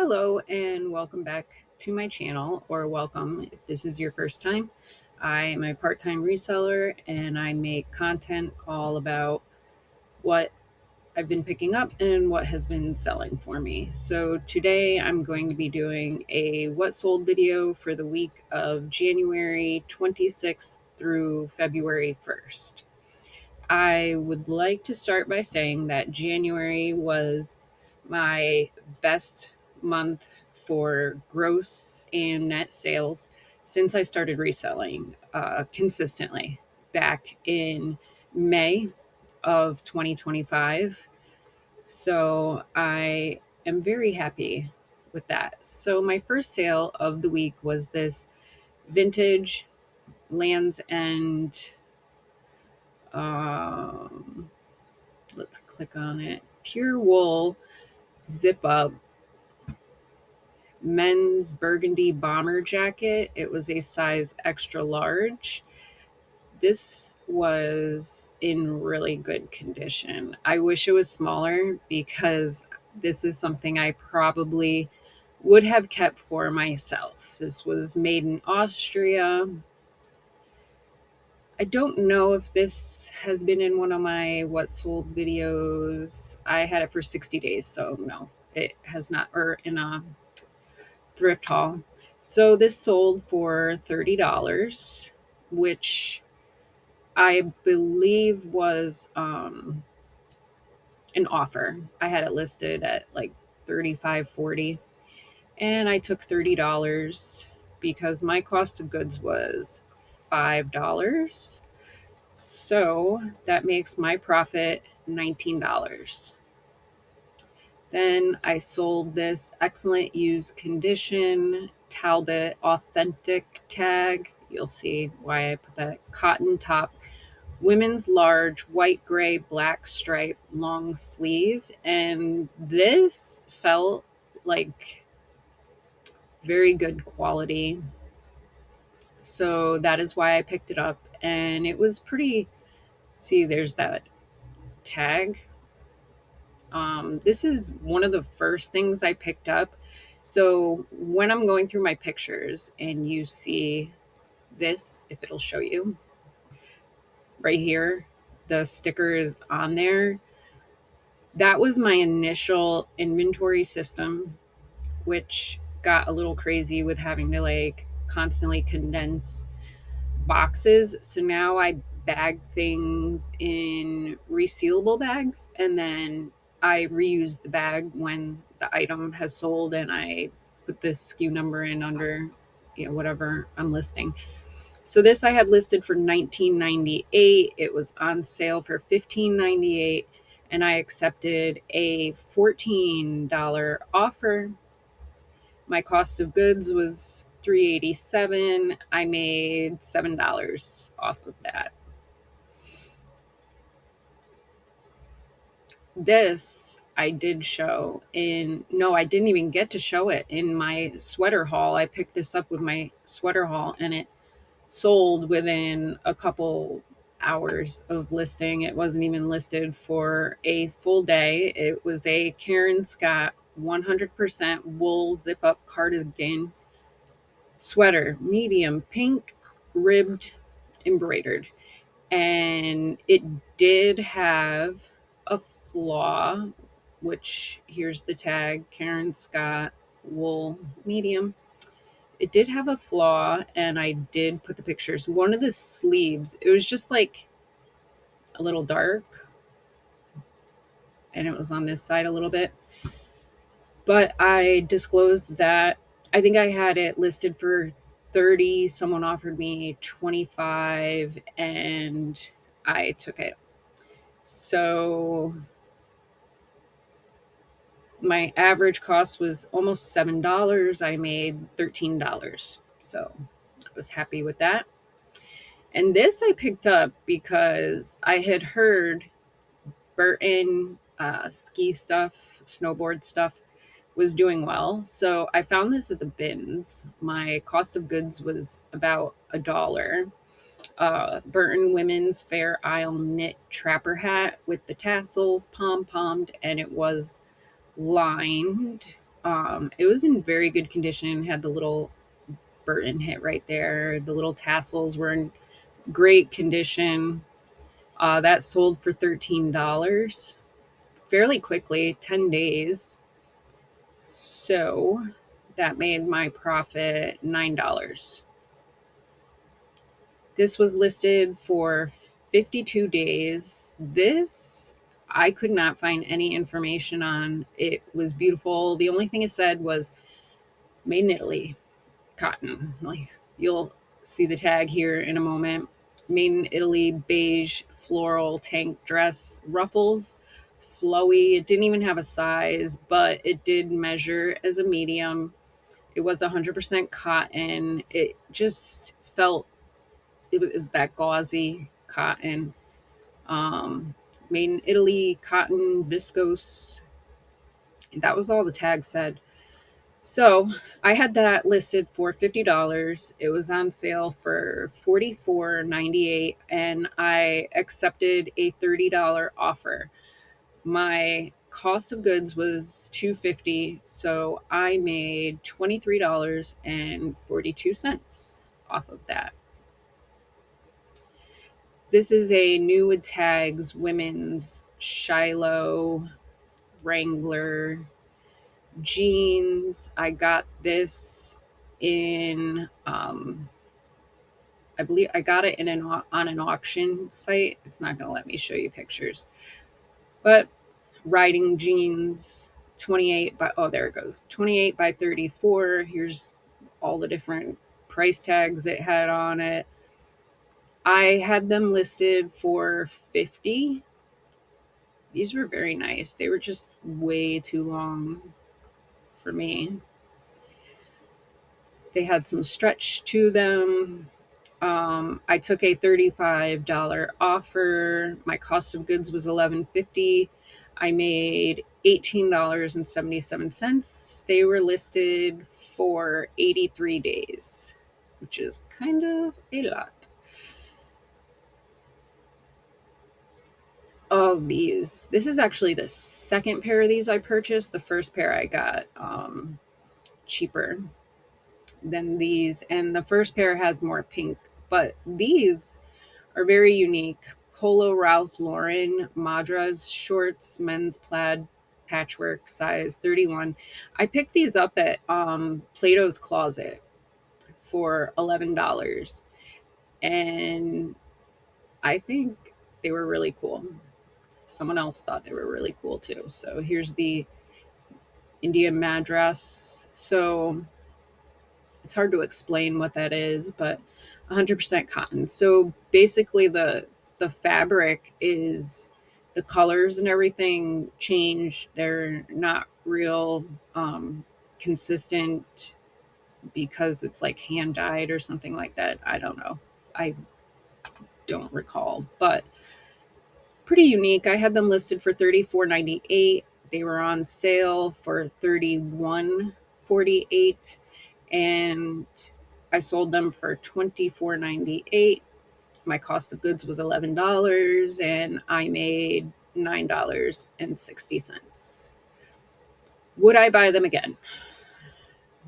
Hello and welcome back to my channel, or welcome if this is your first time. I am a part-time reseller and I make content all about what I've been picking up and what has been selling for me. So today I'm going to be doing a what sold video for the week of January 26th through February 1st. I would like to start by saying that January was my best month for gross and net sales since I started reselling consistently back in May of 2025. So I am very happy with that. So my first sale of the week was this vintage Lands End. Um, let's click on it. Pure wool zip up men's burgundy bomber jacket. It was a size extra large. This was in really good condition. I wish it was smaller because this is something I probably would have kept for myself. This was made in Austria. I don't know if this has been in one of my what sold videos. I had it for 60 days, so no, it has not, or in a thrift haul. So this sold for $30, which I believe was an offer. I had it listed at like 35.40, and I took $30 because my cost of goods was $5. So that makes my profit $19. Then I sold this excellent used condition Talbot authentic tag. You'll see why I put that. Cotton top, women's large, white, gray, black stripe, long sleeve. And this felt like very good quality. So that is why I picked it up. And it was pretty, see, there's that tag. This is one of the first things I picked up. So when I'm going through my pictures and you see this, if it'll show you right here, the sticker is on there. That was my initial inventory system, which got a little crazy with having to like constantly condense boxes. So now I bag things in resealable bags, and then I reuse the bag when the item has sold, and I put the SKU number in under, whatever I'm listing. So this I had listed for $19.98. It was on sale for $15.98, and I accepted a $14 offer. My cost of goods was $387. I made $7 off of that. This I did show in, no, I didn't even get to show it in my sweater haul. I picked this up with my sweater haul and it sold within a couple hours of listing. It wasn't even listed for a full day. It was a Karen Scott 100% wool zip up cardigan sweater, medium pink, ribbed, embroidered. And it did have a flaw, which here's the tag, Karen Scott wool medium. It did have a flaw, and I did put the pictures. One of the sleeves, it was just like a little dark, and it was on this side a little bit. But I disclosed that I think I had it listed for 30. Someone offered me 25, and I took it. So my average cost was almost $7. I made $13. So I was happy with that. And this I picked up because I had heard Burton ski stuff, snowboard stuff was doing well. So I found this at the bins. My cost of goods was about $1. Burton Women's Fair Isle knit trapper hat with the tassels pom-pommed, and it was lined. It was in very good condition, had the little Burton hit right there. The little tassels were in great condition. That sold for $13 fairly quickly, 10 days. So that made my profit $9. This was listed for 52 days. This I could not find any information on. It was beautiful. The only thing it said was made in Italy, cotton. Like you'll see the tag here in a moment. Made in Italy, beige floral tank dress, ruffles, flowy. It didn't even have a size, but it did measure as a medium. It was 100% cotton. It just felt it was that gauzy cotton. Um, Made in Italy, cotton, viscose. That was all the tag said. So I had that listed for $50. It was on sale for $44.98, and I accepted a $30 offer. My cost of goods was $250, so I made $23.42 off of that. This is a new with tags women's Shiloh Wrangler jeans. I got this in I believe I got it in on an auction site. It's not going to let me show you pictures. But riding jeans 28 by oh there it goes. 28 by 34. Here's all the different price tags it had on it. I had them listed for 50. These were very nice. They were just way too long for me. They had some stretch to them. I took a $35 offer. My cost of goods was $11.50. I made $18.77. They were listed for 83 days, which is kind of a lot. Of these, this is actually the second pair of these I purchased. The first pair I got cheaper than these, and the first pair has more pink, but these are very unique. Polo Ralph Lauren Madras shorts, men's plaid patchwork, size 31. I picked these up at Plato's Closet for $11, and I think they were really cool. Someone else thought they were really cool too. So here's the India Madras. So it's hard to explain what that is, but 100% cotton. So basically the fabric is the colors and everything change. They're not real consistent because it's like hand dyed or something like that. I don't know. I don't recall, but pretty unique. I had them listed for $34.98. They were on sale for $31.48, and I sold them for $24.98. My cost of goods was $11, and I made $9.60. Would I buy them again?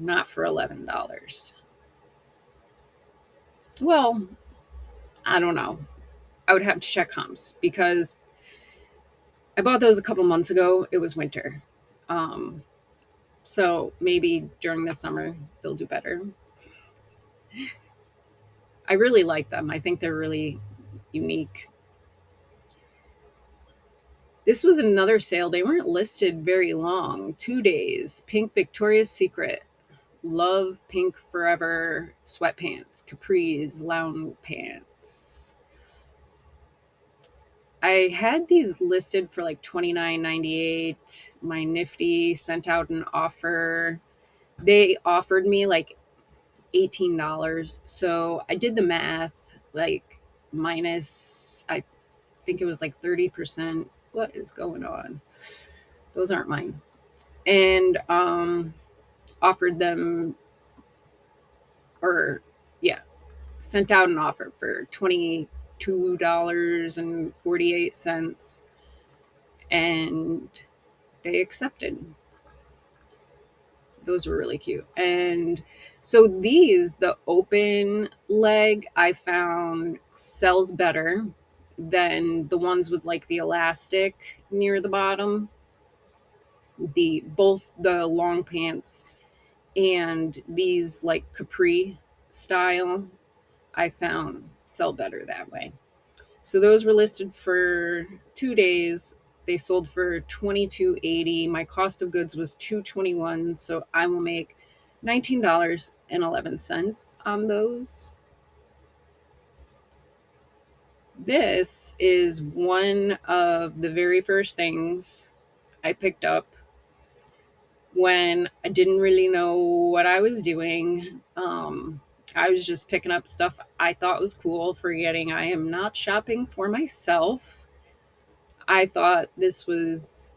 Not for $11. Well, I don't know. I would have to check comps because I bought those a couple months ago. It was winter. Um, so maybe during the summer they'll do better. I really like them. I think they're really unique. This was another sale. They weren't listed very long. 2 days. Pink Victoria's Secret. Love Pink Forever sweatpants. Capris lounge pants. I had these listed for like $29.98. My Nifty sent out an offer. They offered me like $18. So I did the math, like minus, I think it was like 30%. What is going on? Those aren't mine. And offered them, or yeah, sent out an offer for $22.48, and they accepted. Those were really cute. And so these, the open leg, I found sells better than the ones with like the elastic near the bottom. The both the long pants and these like capri style, I found sell better that way. So those were listed for 2 days. They sold for 22.80. My cost of goods was 221, so I will make $19.11 on those. This is one of the very first things I picked up when I didn't really know what I was doing. I was just picking up stuff I thought was cool, forgetting I am not shopping for myself. I thought this was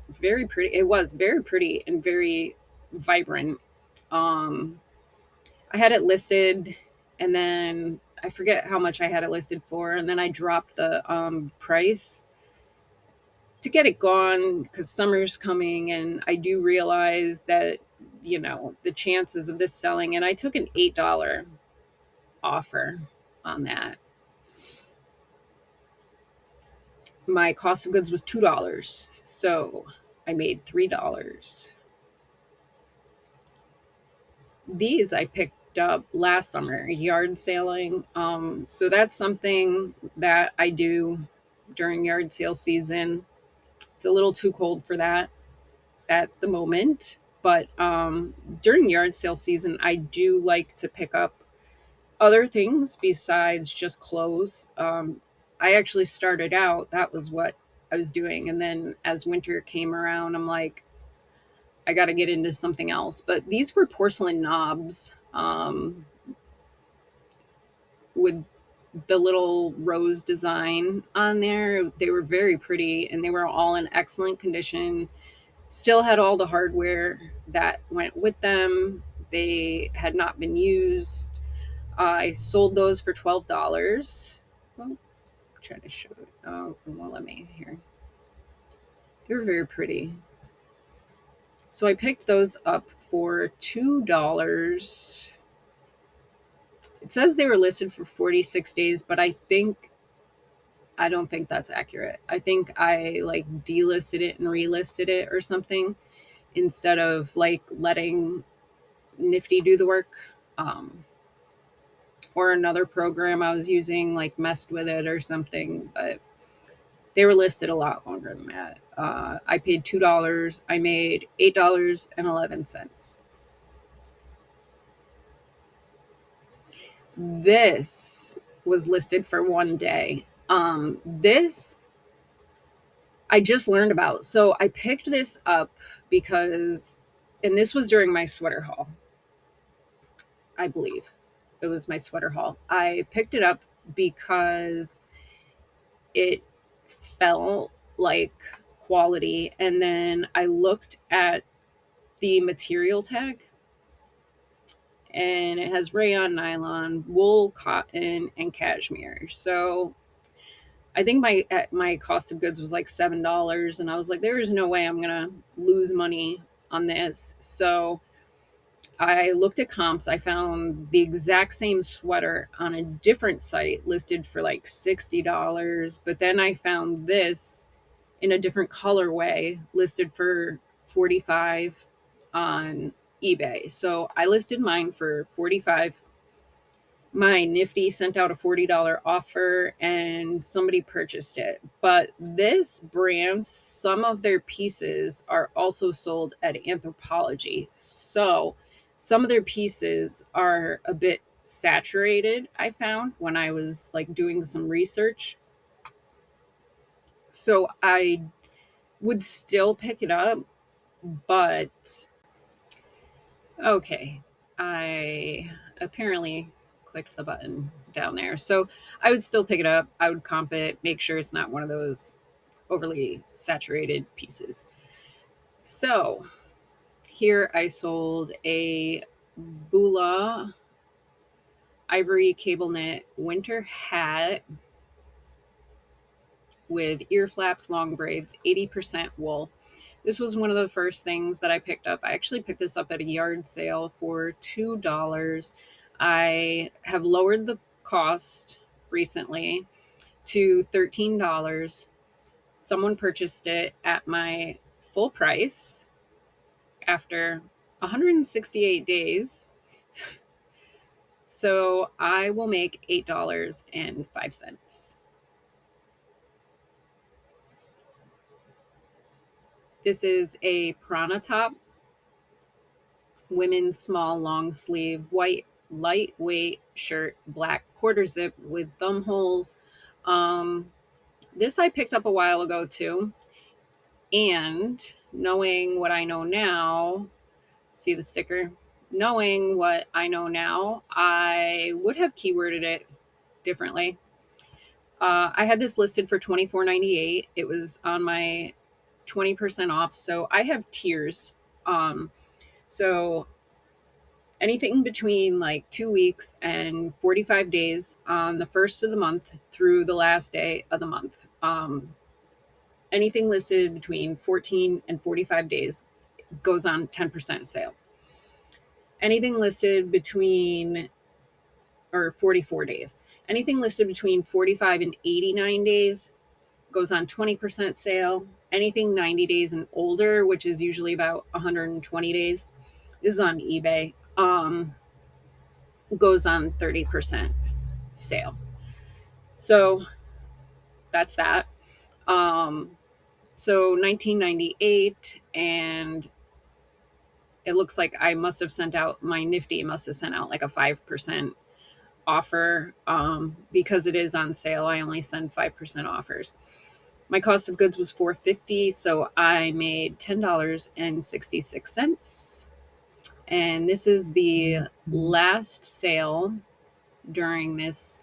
very pretty. It was very pretty and very vibrant. Um, I had it listed, and then I forget how much I had it listed for, and then I dropped the price to get it gone because summer's coming, and I do realize that the chances of this selling, and I took an $8 offer on that. My cost of goods was $2, so I made $3. These I picked up last summer, yard sailing. So that's something that I do during yard sale season. It's a little too cold for that at the moment, but during yard sale season, I do like to pick up other things besides just clothes. I actually started out, that was what I was doing. And then as winter came around, I'm like, I got to get into something else. But these were porcelain knobs with the little rose design on there. They were very pretty and they were all in excellent condition. Still had all the hardware that went with them. They had not been used. I sold those for $12. Well, I'm trying to show it. Oh, it won't let me here. They were very pretty. So I picked those up for $2. It says they were listed for 46 days, but I don't think that's accurate. I think I like delisted it and relisted it or something instead of like letting Nifty do the work. Or another program I was using like messed with it or something, but they were listed a lot longer than that. I paid $2. I made $8.11. This was listed for 1 day. This I just learned about. So I picked this up because, and this was during my sweater haul, I believe. It was my sweater haul. I picked it up because it felt like quality. And then I looked at the material tag and it has rayon, nylon, wool, cotton, and cashmere. So I think my cost of goods was like $7, and I was like, there is no way I'm gonna lose money on this. So I looked at comps. I found the exact same sweater on a different site listed for like $60, but then I found this in a different colorway listed for 45 on eBay. So I listed mine for 45. My Nifty sent out a $40 offer and somebody purchased it. But this brand, some of their pieces are also sold at Anthropologie. So some of their pieces are a bit saturated, I found when I was like doing some research. So I would still pick it up, but okay. I apparently clicked the button down there. So I would still pick it up. I would comp it, make sure it's not one of those overly saturated pieces. So here I sold a Bula ivory cable knit winter hat with ear flaps, long braids, 80% wool. This was one of the first things that I picked up. I actually picked this up at a yard sale for $2. I have lowered the cost recently to $13. Someone purchased it at my full price after 168 days. So I will make $8.05. This is a Prana top, women's small long sleeve, white, lightweight shirt, black quarter zip with thumb holes. Um, this I picked up a while ago too. And knowing what I know now, see the sticker? Knowing what I know now, I would have keyworded it differently. I had this listed for $24.98. It was on my 20% off. So I have tiers. So anything between like 2 weeks and 45 days on the first of the month through the last day of the month. Anything listed between 14 and 45 days goes on 10% sale. Anything listed between, or 44 days, anything listed between 45 and 89 days goes on 20% sale. Anything 90 days and older, which is usually about 120 days, this is on eBay, goes on 30% sale. So that's that. So 1998, and it looks like I must have sent out, my Nifty must have sent out like a 5% offer. Because it is on sale, I only send 5% offers. My cost of goods was $4.50, so I made $10.66. And this is the last sale during this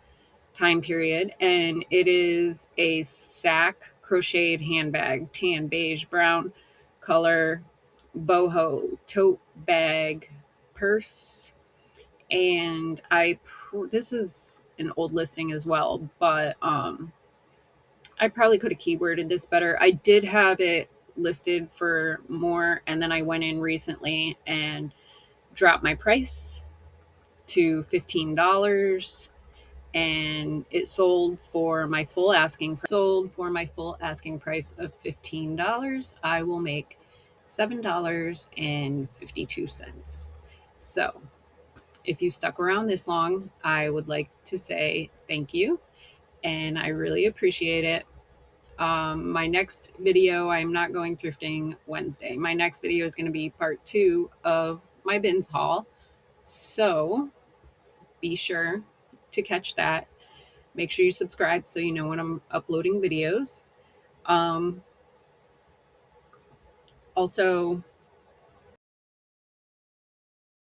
time period, and it is a sack crocheted handbag, tan, beige, brown color, boho tote bag purse. And this is an old listing as well, but I probably could have keyworded this better. I did have it listed for more, and then I went in recently and dropped my price to $15, and it sold for my full asking price of $15. I will make $7.52. So if you stuck around this long, I would like to say thank you, and I really appreciate it. My next video, I'm not going thrifting Wednesday. My next video is going to be part 2 of my bins haul. So be sure to catch that. Make sure you subscribe so you know when I'm uploading videos. Also,